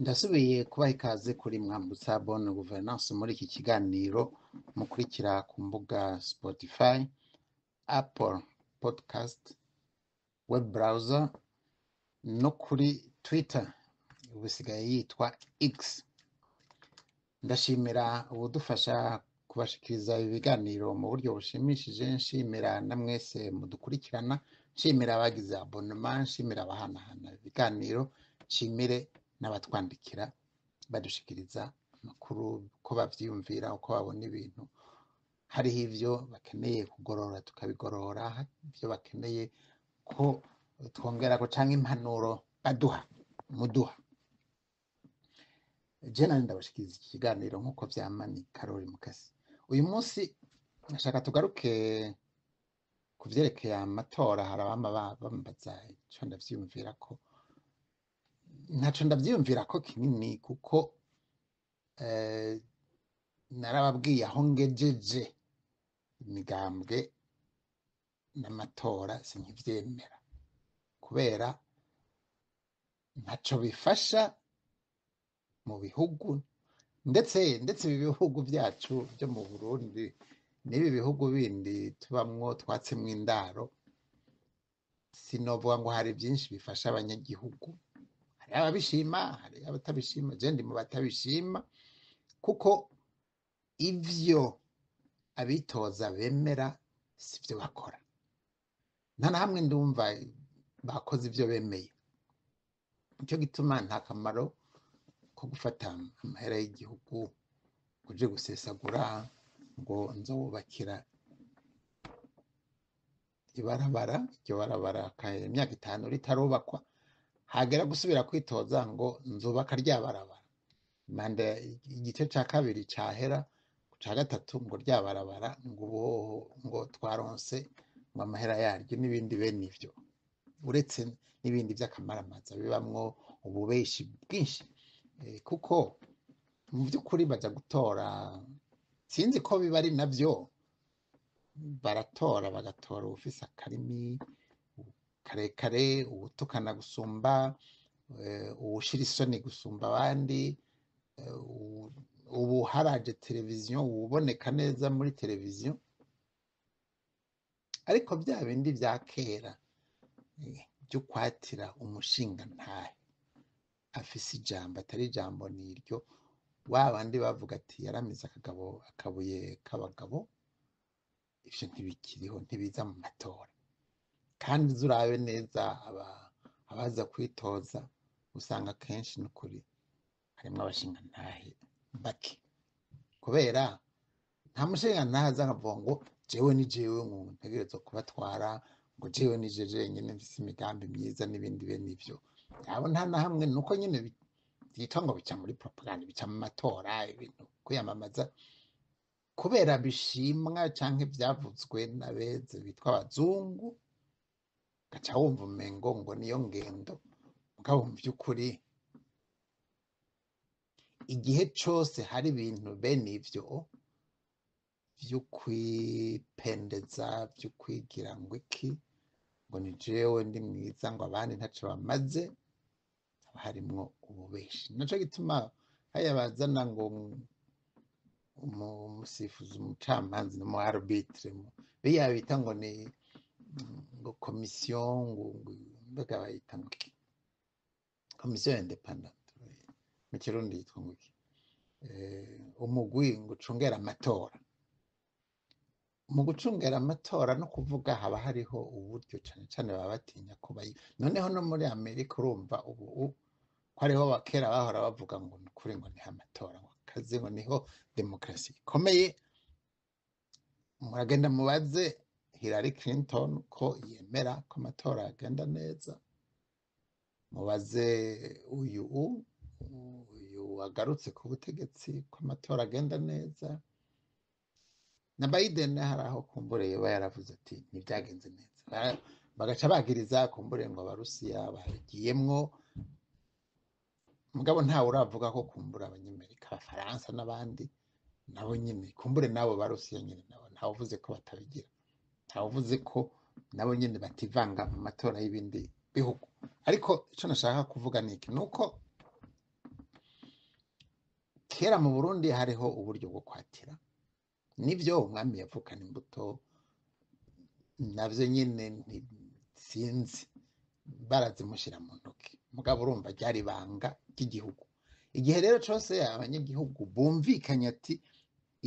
Ndasubiye kubaha ikaze kuri Mwambutsa Bonne Gouvernance muri iki kiganiro mukurikira ku mbuga Spotify, Apple Podcast, web browser no kuri Twitter ubusigaye yitwa X. Ndashimira ubudufasha kubashikiriza ibiganiro mu buryo bushimishije, nshimira na mwese mudukurikirana, nshimira abagize abonnement, nshimira abahanahana ibiganiro, nshimire n'abatwandikira badushikiriza amakuru ko bavyiyumvira uko babona ibintu. Hariho ivyo bakeneye kugorora tukabigorora, ivyo bakeneye ko twongerako canke impanuro muduha. Je nanje ndabashikiriza iki kiganiro nk'uko vyama ni Karori Mukasi. Uyu munsi nashaka tugaruke ku vyerekeye amatora. Hari abama bambaza ico ndavyiyumvirako. Ntaco ndavyiyumvirako kinini kuko narababwiye aho ngejeje imigambwe n'amatora sinkivyemera, kubera ntaco bifasha mu bihugu ndetse ibi bihugu vyacu vyo mu Burundi n'ibi bihugu bindi tubamwo twatsemwo indaro. Sinovuga ngo hari vyinshi bifasha abanyagihugu, hari ababishima, hari abatabishima. Je ndi mu batabishima kuko ivyo abitoza bemera sivyo bakora. Nta na hamwe ndumva bakoze ivyo bemeye. Nico gituma nta kamaro ko gufata amahera y'igihugu uje gusesagura ngo nzobubakira ibarabara. Iryo barabara imyaka 5 ritarubakwa, hagera gusubira kwitoza ngo nzubaka rya barabara. Manda igice ca kabiri cahera, ca gatatu ngo rya barabara ngo twaronse ngo amahera yaryo n'ibindi bene ivyo, uretse n'ibindi vy'akamaramaza bibamwo ububeshi bwinshi. Kuko mu vy'ukuri baja gutora, sinzi ko biba ari navyo, baratora bagatora ufise akarimi karekare, uwutukana gusumba, uwushira isoni gusumba abandi, ubu haraje televiziyo, uwuboneka neza muri televiziyo. Ariko vya bindi vya kera vy'ukwatira umushinga ntahe afise ijambo atari ijambo niryo, babandi bavuga ati yaramize akabuye k'abagabo, ivyo ntibikiriho, ntibiza mu matora. Kandi zurabe neza abaza kwitoza usanga kenshi n'ukuri harimwo abashinga ntahe bake, kubera nta mushinga ntahe aza akavuga ngo jewe ni jewe ngo ntegerezwa kubatwara, ngo jewe ni jeje nyene mfise imigambi myiza n'ibindi bene ivyo. Abo nta na hamwe, nuko nyene vyitwa ngo bica muri propaganda, bica mu matora, ibintu kwiyamamaza kubera bishimwa canke vyavuzwe n'abeze bitwa abazungu, gaca wumva umengo ngo niyo ngendo. Mugabo mu vy'ukuri igihe cose hari ibintu bene ivyo vy'ukwipendeza, vy'ukwigira ngo iki, ngo ni jewe ndi mwiza, ngo abandi ntaco bamaze, haba harimwo ububeshi. Naco gituma haya bazana ngo umusifuzi, umucamanza n'umu arbitre, biya bita ngo ni ngo commission, ngo mbega bayita ngo iki, commission independante mu Kirundi yitwa ngo iki, umugwi ngo ucungera amatora. Mu gucungera amatora no kuvuga haba hariho uburyo cane cane baba batinya kuba. Noneho no muri Amerika urumva ubu ko hariho bakera bahora bavuga ngo nukuri ngo ni amatora ngo kaze, ngo niho demokrasi ikomeye. Muragenda mubaze Hillary Clinton ko yemera ko amatora agenda neza. mubaze uyu wagarutse ku butegetsi ko amatora agenda neza, na Biden hari aho kumbureye we yaravuze ati ntibyagenze neza, bagaca bagiriza kumbure ngo abarusiya bagiyemwo, mugabo ntawe uravuga ko kumbura abanyamerika, abafaransa n'abandi nabo nyine kumbure nabo barusiya nyine nabo ntawuvuze ko batabigira, ntawuvuze ko nabo nyine bativanga mu matora y'ibindi bihugu. Ariko icyo nashaka kuvuga ni iki, nuko kera mu Burundi hariho uburyo bwo kwatira, nibyo umwami yavukana imbuto navyo nyine sinzi barazimushyira mu ntoki, mugabo urumva ryari ibanga ry'igihugu. Igihe rero cyose abanyagihugu bumvikanye ati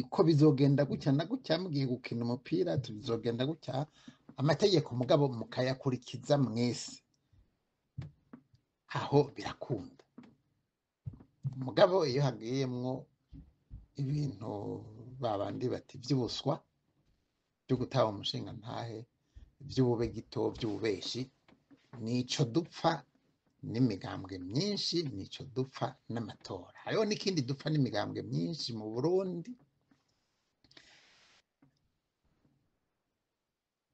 iko bizogenda gutya na gutya, mugiye gukina umupira tuzogenda gutya, amategeko mugabo mukayakurikiza mwese, aho birakunda. Mugabo iyo hagiyemwo ibintu babandi bati vy'ubuswa byo gutaba umushinga ntahe, vy'ubube gito, vy'ububeshi, nico dupfa n'imigambwe myinshi, nico dupfa n'amatora. Hariho n'ikindi dupfa n'imigambwe myinshi mu Burundi,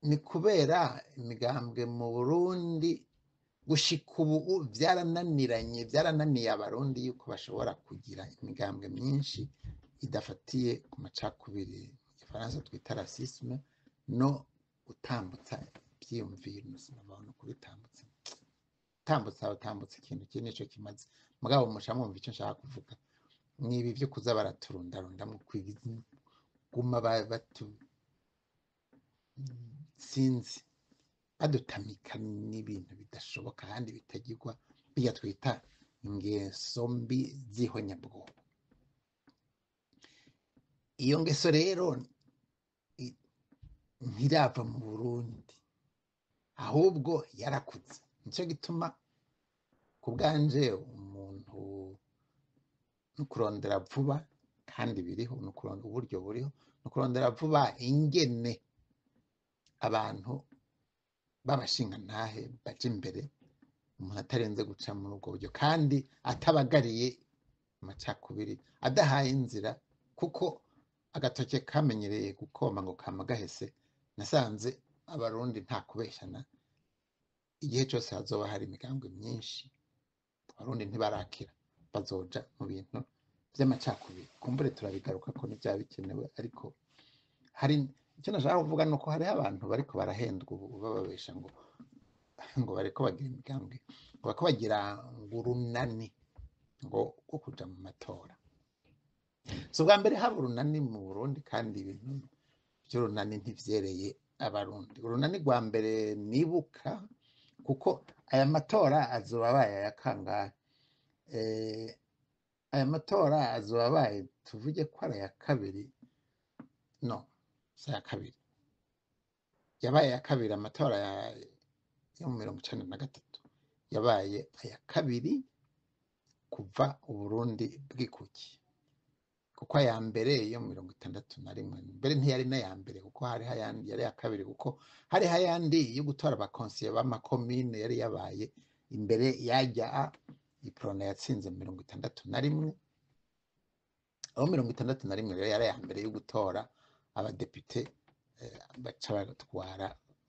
ni kubera imigambwe mu Burundi gushika ubu byarananiye abarundi yuko bashobora kugira imigambwe myinshi idafatiye ku macakubiri, mu gifaransa twita racisme, no gutambutsa ivyiyumviro, sinabona utambutsa ikintu kiri nico kimaze. Mugabo muca mwumva icyo nshaka kuvuga, nibi vyo kuza baraturundarunda mu kwiguma sinzi badutamika n'ibintu bidashoboka kandi bitagirwa, bijya twita ingeso mbi z'ihonyabwoko. Iyo ngeso rero ntirava mu Burundi, ahubwo yarakuze. Nicyo gituma ku bwanje umuntu nukurondera vuba, kandi biriho, nukurondera uburyo buriho, nukurondera vuba ingene abantu babashinga ntahe baje imbere, umuntu atarenze guca muri ubwo buryo kandi atabagariye amacakubiri, adahaye inzira, kuko agatoke kamenyereye gukoma ngo kama gahese. Nasanze abarundi nta kubeshana, igihe cyose hazoba hari imigambwe myinshi, abarundi ntibarakira, bazoja mu bintu vy'amacakubiri. Kumbure turabigaruka ko n'ivyaba bikenewe, ariko hari icyo nashaka kuvuga, nuko hariho abantu bariko barahendwa ubu bababesha ngo bariko bagira imigambwe, ngo bariko bagira urunani ngo rwo kuja mu matora. So bwa mbere haba urunani mu Burundi, kandi ibintu vy'urunani ntivyereye abarundi. Urunani rwa mbere nibuka, kuko aya matora azoba abaye aya kangahe, aya matora azoba abaye, tuvuge ko ari aya kabiri, no si aya kabiri, yabaye aya kabiri. Amatora yo mu 1993 yabaye aya kabiri kuva Uburundi bwikukiye, kuko aya mbere yo mu 1961 mbere ntiyari n'aya mbere, kuko hari hayandi yari aya kabiri, kuko hari hayandi yo gutora abakonsiye b'amakomine yari yabaye imbere yajya iprona yatsinze mu 1961. aho 1961 rero yari aya mbere yo gutora abadepite baca batwara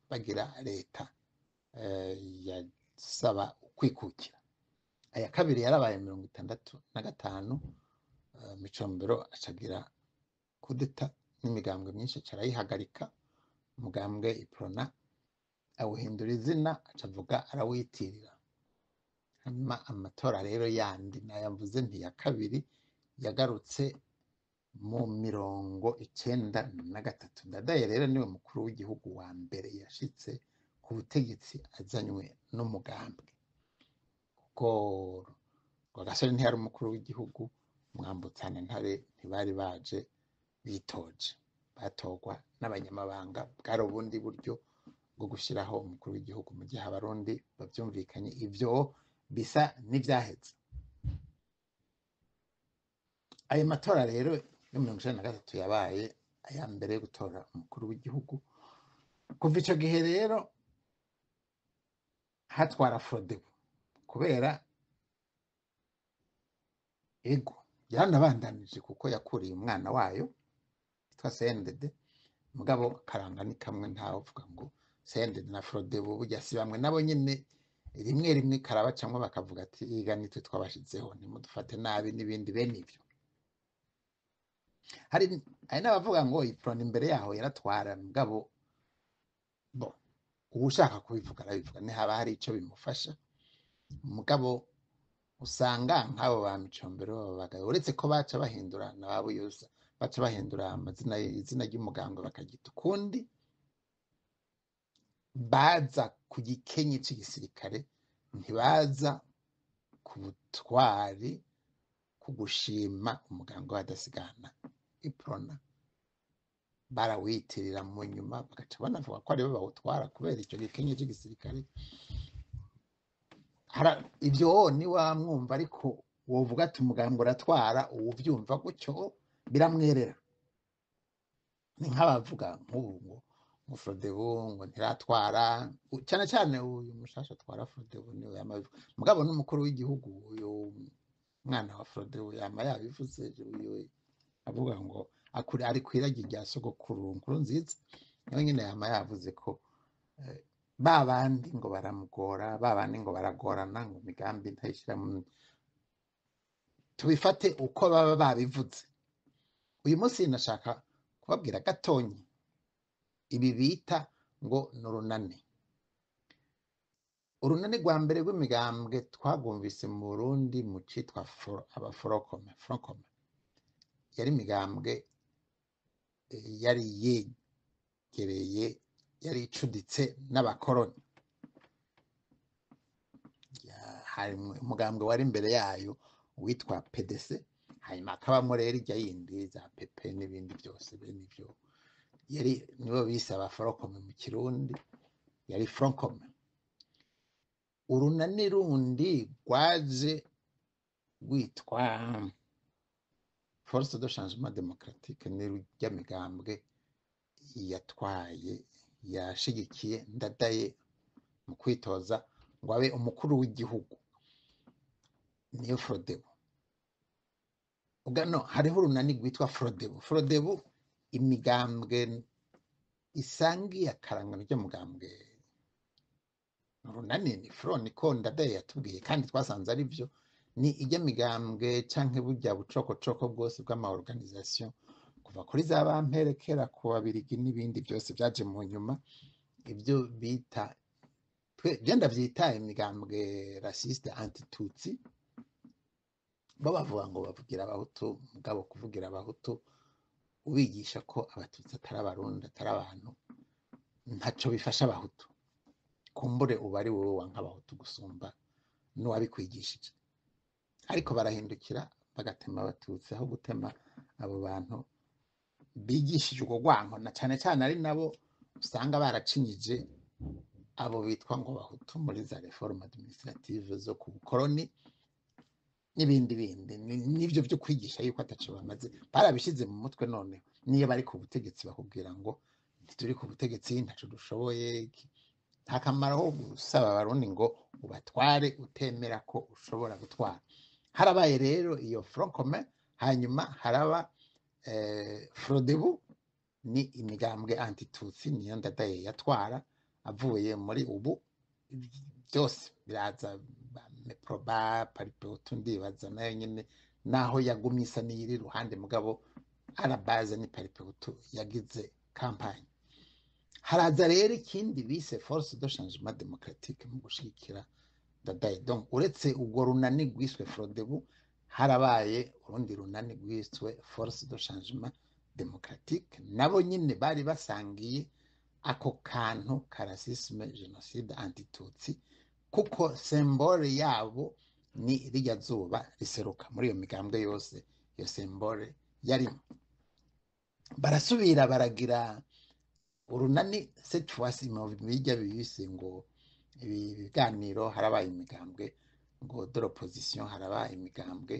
bagira leta yasaba kwikukira. Aya kabiri yarabaye 1965, Micombero acagira kudeta n'imigambwe myinshi carayihagarika, umugambwe iprona awuhindura izina, acavuga arawitirira. Hanyuma amatora rero yandi nayamvuze nti ya kabiri yagarutse mu 1993. Ndadaye rero niwe mukuru w'igihugu wa mbere yashitse ku butegetsi azanywe n'umugambwe, kuko Rwagasore ntiyari umukuru w'igihugu, Mwambutsa na Ntare ntibari baje bitoje, batorwa n'abanyamabanga. Bwari ubundi buryo bwo gushyiraho umukuru w'igihugu mu gihe abarundi bavyumvikanye. Ivyo bisa n'ivyaheze. Ayo matora rero yo 1993 yabaye aya mbere yo gutora umukuru w'igihugu. Kuva ico gihe rero hatwara Frodebu, ko kubera ego yaranabandanije kuko yakuriye umwana wayo yitwa CNDD mugabo karanga ni kamwe ntavuga ngo CNDD na Frodebu burya si bamwe nabo nyene rimwe rimwe karabacamwe bakavuga ati iga nitwe twabashizeho nimudufate nabi n'ibindi bene ivyo hari n'abavuga ngo iprone imbere yaho yaratwara mugabo bo ushaka kubivuga arabivuga ni haba hari ico bimufasha mugabo usanga nk'abo ba Micombero babagaye uretse ko baca bahindura na Babuyuza baca bahindura amazina izina ry'umugambwe bakagita ukundi baza ku gikenye c'igisirikare ntibaza ku butwari ku gushima umugambwe w'abadasigana iprona barawitirira mu nyuma bagaca banavuga ko aribo bawutwara kubera icyo gikenye c'igisirikare ibyo ni wamwumva ariko wovuga ati umugambwe uratwara uwuvyumva gutyo biramwerera ni nk'abavuga nk'ubu ngo Frodebu ngo ntiratwara cyane cyane uyu mushasha atwara Frodebu niwe yamabivuga mugabo n'umukuru w'igihugu uyu mwana wa Frodebu yama yabivuze uyu avuga ngo ari kwiragi rya sogokuru Nkurunziza nawe nyine yama yavuze ko babandi ngo baramugora babandi ngo baragorana ngo migambi ntayishira mu tubifate uko baba babivuze uyu munsi nashaka kubabwira gatonyi ibi bita ngo nurunane urunane rwa mbere rw'imigambwe twagumvise mu Burundi mu citwa abaforokome yari imigambwe yari yegereye yari icuditse n'abakoroni hari umugambwe wari imbere yayo witwa PDC hanyuma akabamo rero ijya yindi za PP n'ibindi byose bene ivyo yari nibo bise abaforokome mu Kirundi yari Froncome urunani rundi rwaje rwitwa Force de Changement Démocratique ni rujya migambwe yatwaye yashigikiye Ndadaye mu kwitoza ngo abe umukuru w'igihugu niyo Frodebu ugano hariho urunani rwitwa Frodebu imigambwe isangiye akarangano ry'umugambwe urunani ni niko Ndadaye yatubwiye kandi twasanze ari byo ni ijya migambwe canke burya bucokocoko bwose bw'ama organisation kuva kuri za bamperekera ku babirigi n'ibindi byose byaje mu nyuma ibyo bita byenda vyita imigambwe raciste anti-tutsi bo bavuga ngo bavugira abahutu mugabo kuvugira abahutu ubigisha ko abatutsi atari abarundi atari abantu ntaco bifasha abahutu kumbure uba ari wowe wanka abahutu gusumba n'uwabikwigishije ariko barahindukira bagatema abatutsi aho gutema abo bantu bigishije ubwo rwanko na cyane cyane ari nabo usanga baracinyije abo bitwa ngo bahutu muri za reforme administrative zo ku bukoroni n'ibindi bindi nivyo byo kwigisha yuko ataco bamaze barabishize mu mutwe none niyo bari ku butegetsi bakubwira ngo turi ku butegetsi ntaco dushoboye nta kamaro ho gusaba abarundi ngo ubatware utemera ko ushobora gutwara harabaye rero iyo Froncome hanyuma haraba Frodebu ni imigambwe anti-tutsi niyo Ndadaye yatwara avuye muri ubu byose biraza Meproba Paripehutu ndibaza nayo nyine naho yagumisa n'iri ruhande mugabo arabaze ni Paripehutu yagize campagne haraza rero ikindi bise Force de Changement Démocratique mu gushikira Ndadaye donc uretse ubwo runani rwiswe Frodebu harabaye urundi runani rwiswe Force de Changement Démocratique nabo nyine bari basangiye ako kantu karasisme genocide anti-tutsi kuko symbole yabo ni rirya zuba riseruka muri iyo migambwe yose iyo symbole yari barasubira baragira urunani cette fois mu bijya bibise ngo ibiganiro harabaye imigambwe ngo de l'opposition harabaye imigambwe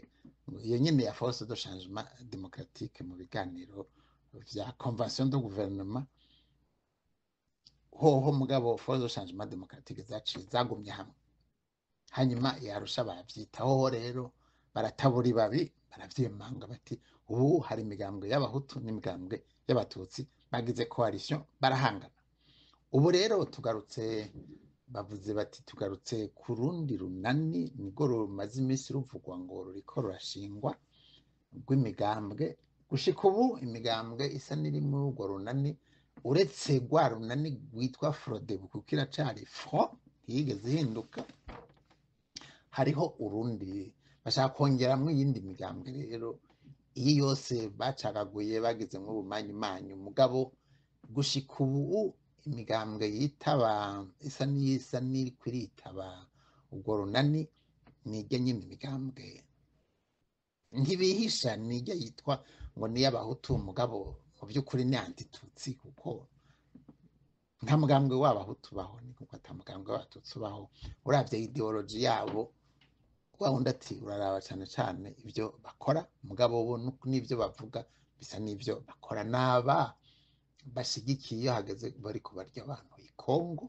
iyo nyine ya Force de Changement Démocratique mu biganiro vya convention de gouvernement hoho mugabo Force de Changement Démocratique zaciye zagumye hamwe hanyuma yarusha bavyitaho rero baratabura ibabi baravyemanga bati ubu hari imigambwe y'abahutu n'imigambwe y'abatutsi bagize coalition barahangana. Ubu rero tugarutse bavuze bati tugarutse ku rundi runani nirwo rumaze iminsi ruvugwa ngo ruriko rurashingwa rw'imigambwe. Gushika ubu imigambwe isa n'iri muri urwo runani uretse rwa runani rwitwa Frodebu kuko iracari Front ntiyigeze ihinduka, hariho urundi bashaka kongeramwo iyindi migambwe. Rero iyi yose bacagaguye bagizemwo ubumanyimanyi, mugabo gushika ubu imigambwe yitaba isa n'iriko iritaba urwo runani nirya nyine imigambwe ntibihisha, nirya yitwa ngo niy'abahutu, mugabo mu by'ukuri ni antitutsi kuko nta mugambwe w'abahutu baho, ni kuko ata mugambwe w'abatutsi baho. Uravye ideology yabo wawundi ati uraraba cane cane ivyo bakora, mugabo bo n'ivyo bavuga bisa n'ivyo bakora. Naba bashigikiye iyo hageze bariko barya abantu i Kongo,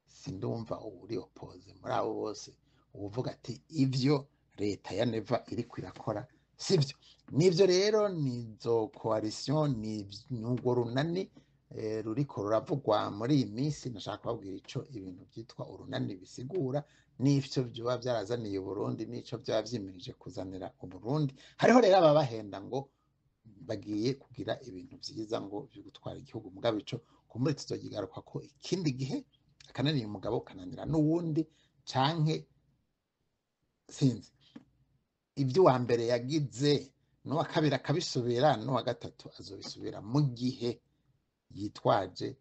sindumva uri opose muri abo bose uvuga ati ivyo leta ya Neva iriko irakora sivyo. Nivyo rero nizo coalition n'urwo runani ruriko ruravugwa muri iyi minsi. Nashaka kubabwira ico ibintu vyitwa urunani bisigura, n'ivyo vyoba vyarazaniye Burundi, n'ico vyoba vyimirije kuzanira Uburundi. Hariho rero ababahenda ngo bagiye kugira ibintu vyiza ngo vyo gutwara igihugu, mugabo ico kumuri tuzogigaruka ko ikindi gihe. Akananiye umugabo kananira n'uwundi, canke sinzi ivyo uwa mbere yagize n'uwa kabiri akabisubira, n'uwa gatatu azobisubira mu gihe yitwaje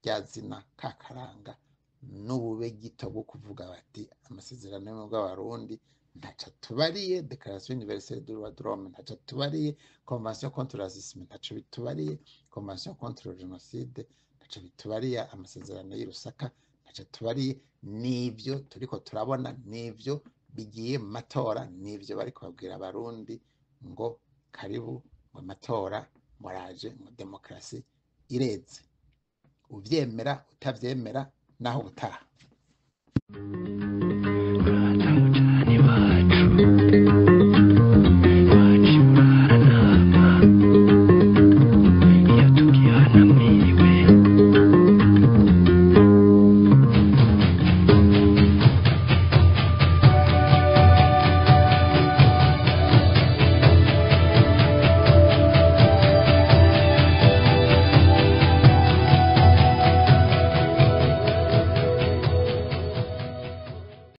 rya zina kakaranga n'ubube gito bwo kuvuga bati amasezerano y'Abarundi ntaco tubariye, Declaration Universelle des Droits de l'Homme ntaco tubariye, Convention contre le racisme ntaco bitubariye, Convention contre le génocide ntaco bitubariye, amasezerano y'i Lusaka ntaco tubariye. Nivyo turiko turabona, nivyo bigiye mu matora, nivyo bariko babwira Abarundi ngo karibu, ngo amatora muraje, ngo demokarasi ireze. Uvyemera utavyemera naho ubutaha.